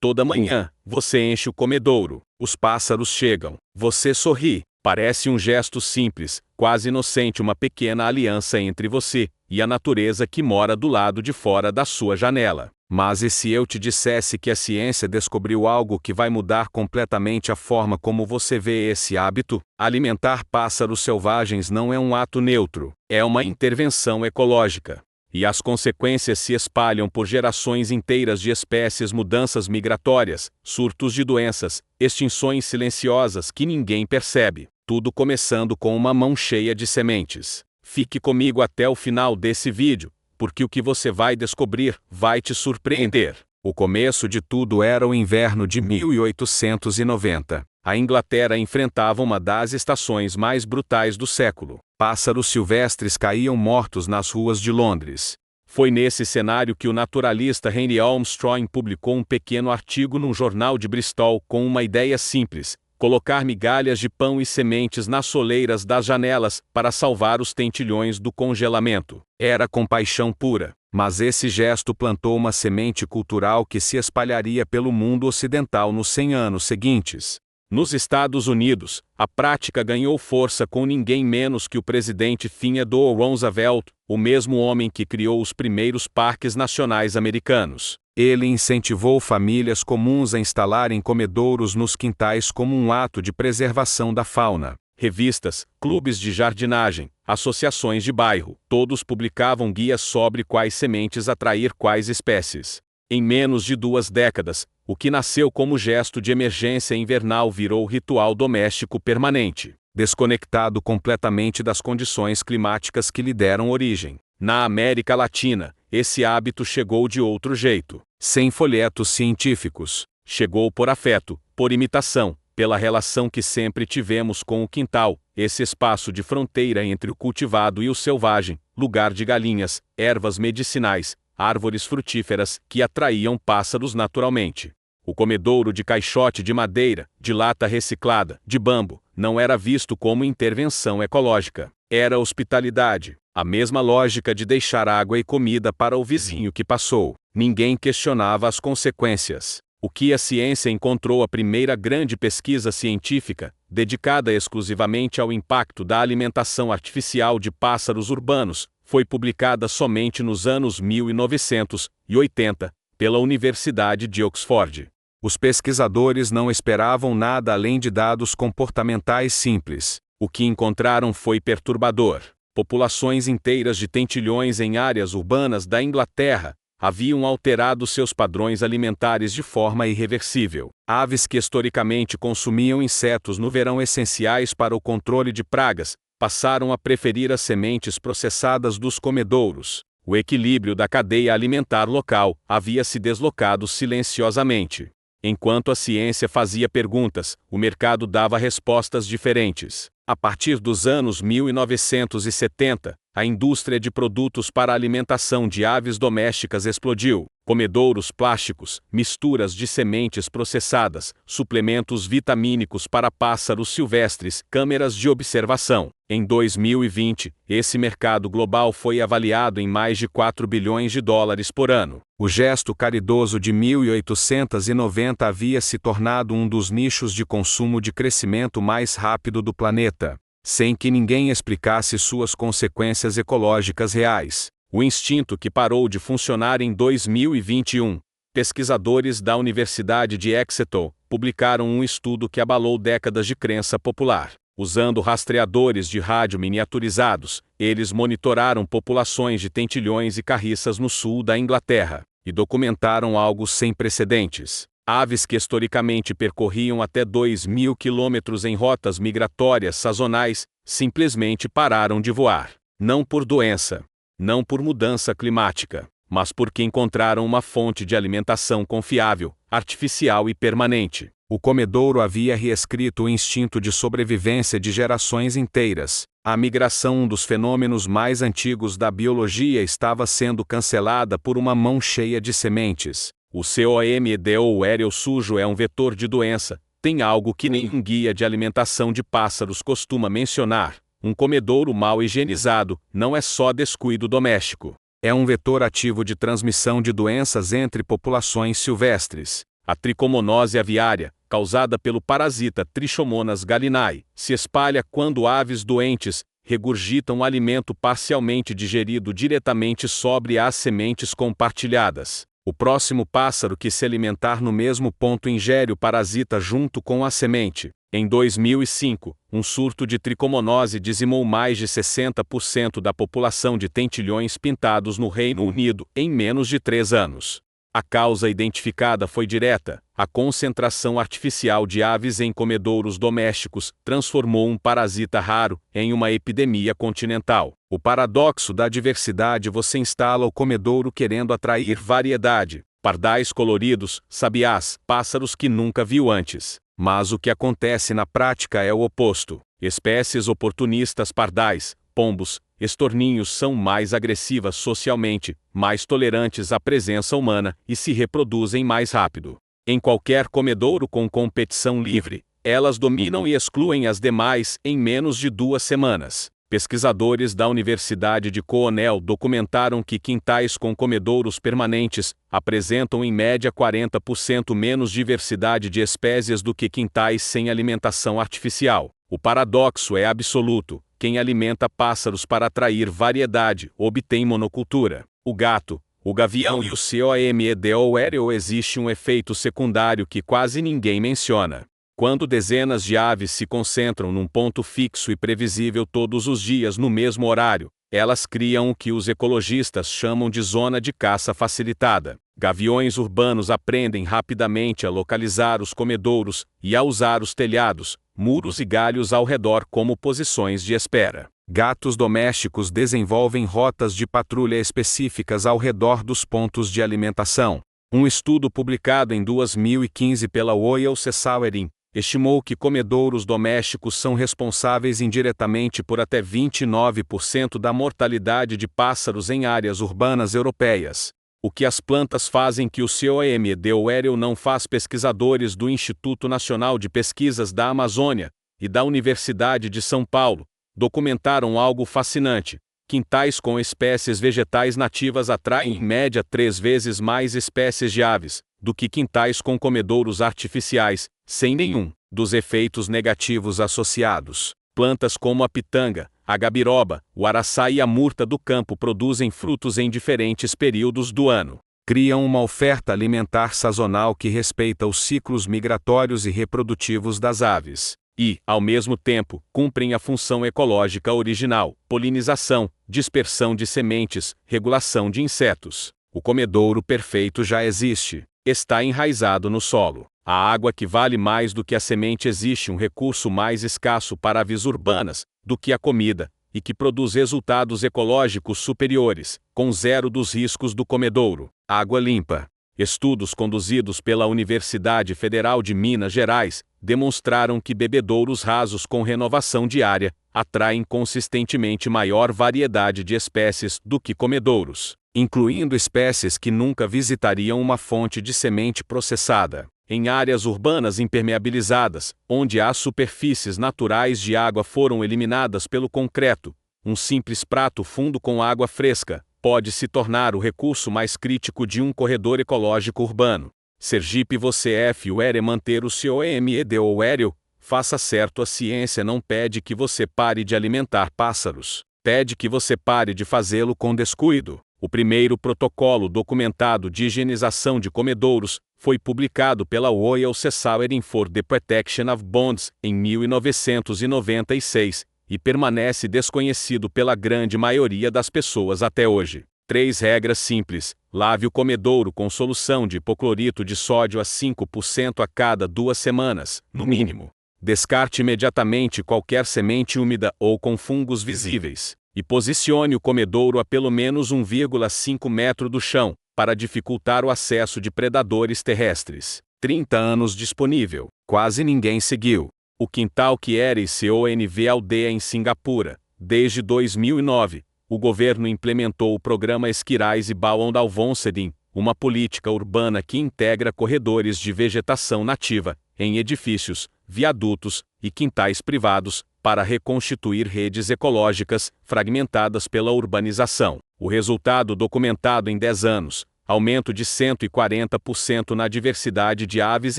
Toda manhã, você enche o comedouro, os pássaros chegam, você sorri. Parece um gesto simples, quase inocente, uma pequena aliança entre você e a natureza que mora do lado de fora da sua janela. Mas e se eu te dissesse que a ciência descobriu algo que vai mudar completamente a forma como você vê esse hábito? Alimentar pássaros selvagens não é um ato neutro, é uma intervenção ecológica. E as consequências se espalham por gerações inteiras de espécies, mudanças migratórias, surtos de doenças, extinções silenciosas que ninguém percebe. Tudo começando com uma mão cheia de sementes. Fique comigo até o final desse vídeo, porque o que você vai descobrir vai te surpreender. O começo de tudo era o inverno de 1890. A Inglaterra enfrentava uma das estações mais brutais do século. Pássaros silvestres caíam mortos nas ruas de Londres. Foi nesse cenário que o naturalista Henry Armstrong publicou um pequeno artigo num jornal de Bristol com uma ideia simples: colocar migalhas de pão e sementes nas soleiras das janelas para salvar os tentilhões do congelamento. Era compaixão pura, mas esse gesto plantou uma semente cultural que se espalharia pelo mundo ocidental nos 100 anos seguintes. Nos Estados Unidos, a prática ganhou força com ninguém menos que o presidente Theodore Roosevelt, o mesmo homem que criou os primeiros parques nacionais americanos. Ele incentivou famílias comuns a instalarem comedouros nos quintais como um ato de preservação da fauna. Revistas, clubes de jardinagem, associações de bairro, todos publicavam guias sobre quais sementes atrair quais espécies. Em menos de 2 décadas, o que nasceu como gesto de emergência invernal virou ritual doméstico permanente, desconectado completamente das condições climáticas que lhe deram origem. Na América Latina, esse hábito chegou de outro jeito, sem folhetos científicos. Chegou por afeto, por imitação, pela relação que sempre tivemos com o quintal, esse espaço de fronteira entre o cultivado e o selvagem, lugar de galinhas, ervas medicinais, árvores frutíferas que atraíam pássaros naturalmente. O comedouro de caixote de madeira, de lata reciclada, de bambu, não era visto como intervenção ecológica. Era hospitalidade, a mesma lógica de deixar água e comida para o vizinho que passou. Ninguém questionava as consequências. O que a ciência encontrou: a primeira grande pesquisa científica, dedicada exclusivamente ao impacto da alimentação artificial de pássaros urbanos, foi publicada somente nos anos 1980, pela Universidade de Oxford. Os pesquisadores não esperavam nada além de dados comportamentais simples. O que encontraram foi perturbador. Populações inteiras de tentilhões em áreas urbanas da Inglaterra haviam alterado seus padrões alimentares de forma irreversível. Aves que historicamente consumiam insetos no verão, essenciais para o controle de pragas, passaram a preferir as sementes processadas dos comedouros. O equilíbrio da cadeia alimentar local havia se deslocado silenciosamente. Enquanto a ciência fazia perguntas, o mercado dava respostas diferentes. A partir dos anos 1970, a indústria de produtos para alimentação de aves domésticas explodiu. Comedouros plásticos, misturas de sementes processadas, suplementos vitamínicos para pássaros silvestres, câmeras de observação. Em 2020, esse mercado global foi avaliado em mais de 4 bilhões de dólares por ano. O gesto caridoso de 1890 havia se tornado um dos nichos de consumo de crescimento mais rápido do planeta, sem que ninguém explicasse suas consequências ecológicas reais. O instinto que parou de funcionar em 2021. Pesquisadores da Universidade de Exeter publicaram um estudo que abalou décadas de crença popular. Usando rastreadores de rádio miniaturizados, eles monitoraram populações de tentilhões e carriças no sul da Inglaterra, e documentaram algo sem precedentes. Aves que historicamente percorriam até 2.000 quilômetros em rotas migratórias sazonais, simplesmente pararam de voar. Não por doença, não por mudança climática, mas porque encontraram uma fonte de alimentação confiável, artificial e permanente. O comedouro havia reescrito o instinto de sobrevivência de gerações inteiras. A migração, um dos fenômenos mais antigos da biologia, estava sendo cancelada por uma mão cheia de sementes. O COMED, ou éreo sujo, é um vetor de doença. Tem algo que nenhum guia de alimentação de pássaros costuma mencionar. Um comedouro mal higienizado não é só descuido doméstico. É um vetor ativo de transmissão de doenças entre populações silvestres. A tricomonose aviária, causada pelo parasita Trichomonas gallinae, se espalha quando aves doentes regurgitam alimento parcialmente digerido diretamente sobre as sementes compartilhadas. O próximo pássaro que se alimentar no mesmo ponto ingere o parasita junto com a semente. Em 2005, um surto de tricomonose dizimou mais de 60% da população de tentilhões pintados no Reino Unido em menos de 3 anos. A causa identificada foi direta: a concentração artificial de aves em comedouros domésticos transformou um parasita raro em uma epidemia continental. O paradoxo da diversidade: você instala o comedouro querendo atrair variedade, pardais coloridos, sabiás, pássaros que nunca viu antes. Mas o que acontece na prática é o oposto. Espécies oportunistas pardais, pombos, estorninhos são mais agressivas socialmente, mais tolerantes à presença humana e se reproduzem mais rápido. Em qualquer comedouro com competição livre, elas dominam e excluem as demais em menos de 2 semanas. Pesquisadores da Universidade de Cornell documentaram que quintais com comedouros permanentes apresentam em média 40% menos diversidade de espécies do que quintais sem alimentação artificial. O paradoxo é absoluto: quem alimenta pássaros para atrair variedade obtém monocultura. O gato, o gavião e o comedouro existe um efeito secundário que quase ninguém menciona. Quando dezenas de aves se concentram num ponto fixo e previsível todos os dias no mesmo horário, elas criam o que os ecologistas chamam de zona de caça facilitada. Gaviões urbanos aprendem rapidamente a localizar os comedouros e a usar os telhados, muros e galhos ao redor como posições de espera. Gatos domésticos desenvolvem rotas de patrulha específicas ao redor dos pontos de alimentação. Um estudo publicado em 2015 pela Royal Society estimou que comedouros domésticos são responsáveis indiretamente por até 29% da mortalidade de pássaros em áreas urbanas europeias. O que as plantas fazem que o comedouro não faz? Pesquisadores do Instituto Nacional de Pesquisas da Amazônia e da Universidade de São Paulo documentaram algo fascinante. Quintais com espécies vegetais nativas atraem em média 3 vezes mais espécies de aves do que quintais com comedouros artificiais, sem nenhum dos efeitos negativos associados. Plantas como a pitanga, a gabiroba, o araçá e a murta do campo produzem frutos em diferentes períodos do ano. Criam uma oferta alimentar sazonal que respeita os ciclos migratórios e reprodutivos das aves. E, ao mesmo tempo, cumprem a função ecológica original: polinização, dispersão de sementes, regulação de insetos. O comedouro perfeito já existe. Está enraizado no solo. A água que vale mais do que a semente. Existe um recurso mais escasso para aves urbanas do que a comida, e que produz resultados ecológicos superiores, com zero dos riscos do comedouro. Água limpa. Estudos conduzidos pela Universidade Federal de Minas Gerais demonstraram que bebedouros rasos com renovação diária atraem consistentemente maior variedade de espécies do que comedouros, incluindo espécies que nunca visitariam uma fonte de semente processada. Em áreas urbanas impermeabilizadas, onde as superfícies naturais de água foram eliminadas pelo concreto, um simples prato fundo com água fresca pode se tornar o recurso mais crítico de um corredor ecológico urbano. Sergipe. Você deve manter o comedouro. Faça certo. A ciência não pede que você pare de alimentar pássaros. Pede que você pare de fazê-lo com descuido. O primeiro protocolo documentado de higienização de comedouros foi publicado pela Royal Society for the Protection of Ponds em 1996 e permanece desconhecido pela grande maioria das pessoas até hoje. 3 regras simples: lave o comedouro com solução de hipoclorito de sódio a 5% a cada 2 semanas, no mínimo. Descarte imediatamente qualquer semente úmida ou com fungos visíveis. E posicione o comedouro a pelo menos 1,5 metro do chão, para dificultar o acesso de predadores terrestres. 30 anos disponível. Quase ninguém seguiu. O quintal que era CONV aldeia em Singapura. Desde 2009, o governo implementou o programa Esquirais e Bauondalvonsedin, uma política urbana que integra corredores de vegetação nativa em edifícios, viadutos e quintais privados, para reconstituir redes ecológicas fragmentadas pela urbanização. O resultado documentado em 10 anos: Aumento de 140% na diversidade de aves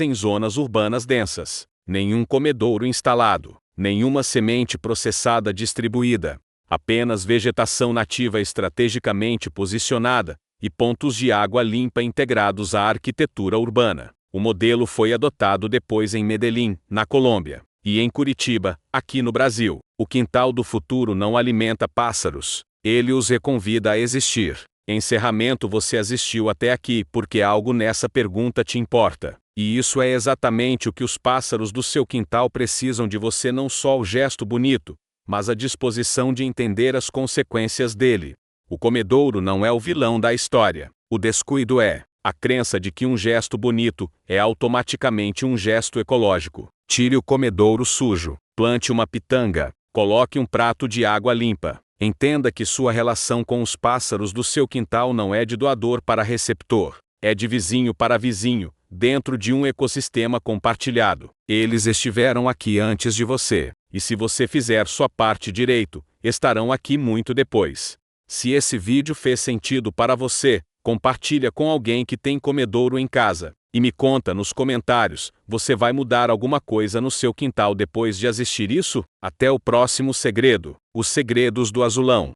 em zonas urbanas densas. Nenhum comedouro instalado. Nenhuma semente processada distribuída. Apenas vegetação nativa estrategicamente posicionada e pontos de água limpa integrados à arquitetura urbana. O modelo foi adotado depois em Medellín, na Colômbia, e em Curitiba, aqui no Brasil. O quintal do futuro não alimenta pássaros. Ele os reconvida a existir. Encerramento. Você assistiu até aqui porque algo nessa pergunta te importa. E isso é exatamente o que os pássaros do seu quintal precisam de você, não só o gesto bonito, mas a disposição de entender as consequências dele. O comedouro não é o vilão da história. O descuido é a crença de que um gesto bonito é automaticamente um gesto ecológico. Tire o comedouro sujo, plante uma pitanga, coloque um prato de água limpa. Entenda que sua relação com os pássaros do seu quintal não é de doador para receptor, é de vizinho para vizinho, dentro de um ecossistema compartilhado. Eles estiveram aqui antes de você, e se você fizer sua parte direito, estarão aqui muito depois. Se esse vídeo fez sentido para você, compartilha com alguém que tem comedouro em casa, e me conta nos comentários, você vai mudar alguma coisa no seu quintal depois de assistir isso? Até o próximo segredo, os segredos do azulão.